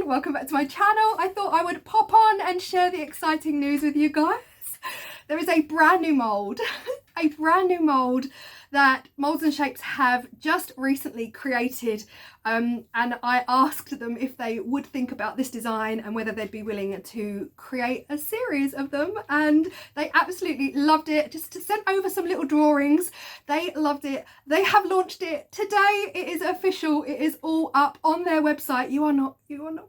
welcome back to my channel. I thought I would pop on and share the exciting news with you guys. There is a brand new mould, a brand new mould that Moulds and Shapes have just recently created, and I asked them if they would think about this design and whether they'd be willing to create a series of them, and they absolutely loved it. Just sent over some little drawings. They loved it. They have launched it today. It is official. It is all up on their website. You are not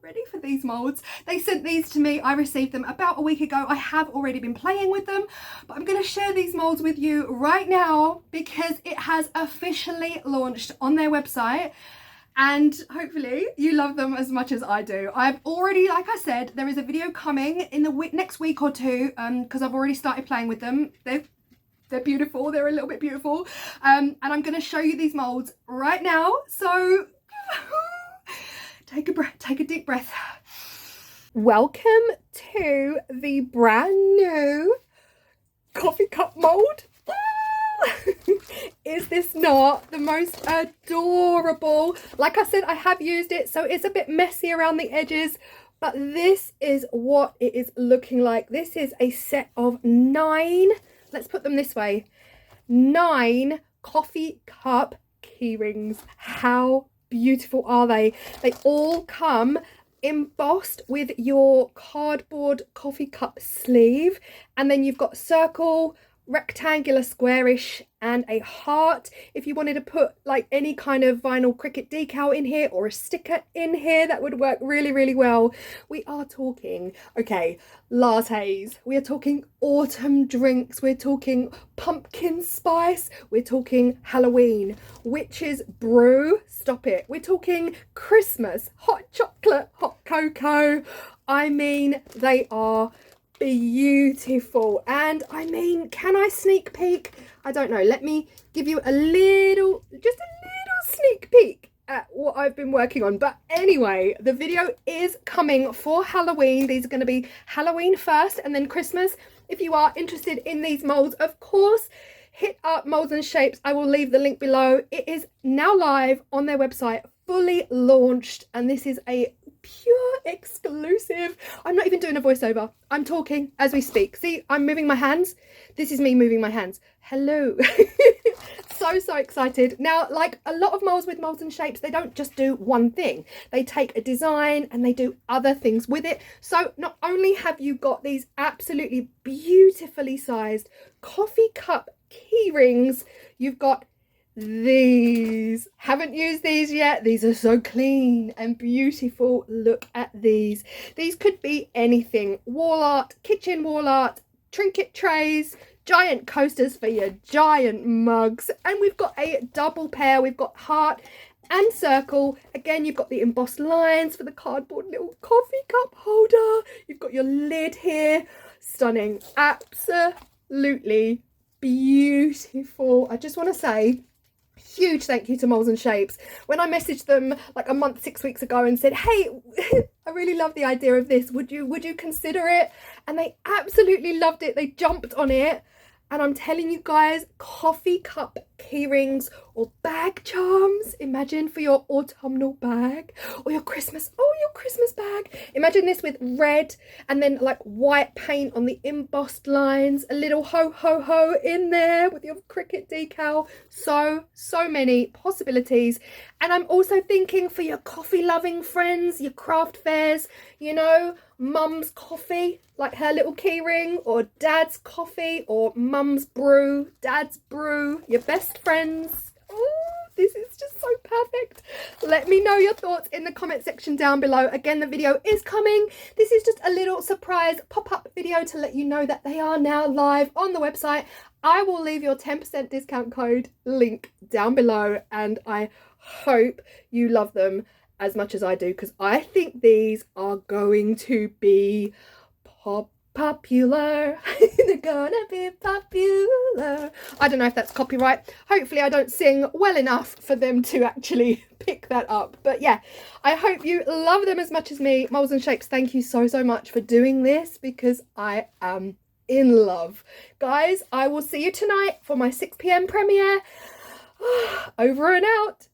ready for these moulds. They sent these to me. I received them about a week ago. I have already been playing with them, but I'm going to share these moulds with you right now because it has officially launched on their website, and hopefully you love them as much as I do. I've already, like I said, there is a video coming in the next week or two, because I've already started playing with them. They're beautiful. They're a little bit beautiful, and I'm going to show you these moulds right now. So take a breath, take a deep breath. Welcome to the brand new coffee cup mould. Is this not the most adorable? Like I said, I have used it, so it's a bit messy around the edges, but this is what it is looking like. This is a set of 9, let's put them this way, 9 coffee cup keyrings. How beautiful are they? They all come embossed with your cardboard coffee cup sleeve, and then you've got circle, rectangular, squarish, and a heart. If you wanted to put like any kind of vinyl cricket decal in here or a sticker in here, that would work really, really well. We are talking, okay, lattes, we are talking autumn drinks, we're talking pumpkin spice, we're talking Halloween, witch's brew, stop it, we're talking Christmas, hot chocolate, hot cocoa. I mean, they are beautiful. And I mean, can I sneak peek? I don't know, let me give you just a little sneak peek at what I've been working on. But anyway, the video is coming for Halloween. These are going to be Halloween first and then Christmas. If you are interested in these molds, of course, hit up Moulds and Shapes. I will leave the link below. It is now live on their website, fully launched, and this is a pure exclusive. I'm not even doing a voiceover. I'm talking as we speak. See, I'm moving my hands. This is me moving my hands. Hello. So excited. Now, like a lot of molds with Moulds and Shapes, they don't just do one thing. They take a design and they do other things with it. So not only have you got these absolutely beautifully sized coffee cup key rings, you've got these. Haven't used these yet. These are so clean and beautiful. Look at these. These could be anything. Wall art, kitchen wall art, trinket trays, giant coasters for your giant mugs. And we've got a double pair. We've got heart and circle. Again, you've got the embossed lines for the cardboard little coffee cup holder. You've got your lid here. Stunning. Absolutely beautiful. I just want to say huge thank you to Moulds and Shapes. When I messaged them like a month, 6 weeks ago and said, hey, I really love the idea of this, would you consider it? And they absolutely loved it. They jumped on it. And I'm telling you guys, coffee cup keyrings or bag charms. Imagine for your autumnal bag or your Christmas bag. Imagine this with red and then like white paint on the embossed lines, a little ho ho ho in there with your cricket decal. So many possibilities. And I'm also thinking for your coffee loving friends, your craft fairs, you know, mum's coffee, like her little keyring, or dad's coffee, or mum's brew, dad's brew, your best friends. Oh, this is just so perfect. Let me know your thoughts in the comment section down below. Again, the video is coming. This is just a little surprise pop-up video to let you know that they are now live on the website. I will leave your 10% discount code link down below, and I hope you love them as much as I do, because I think these are going to be popular. They're gonna be popular. I don't know if that's copyright. Hopefully I don't sing well enough for them to actually pick that up. But yeah, I hope you love them as much as me. Moulds and Shapes, thank you so much for doing this, because I am in love. Guys, I will see you tonight for my 6 p.m. premiere. Over and out.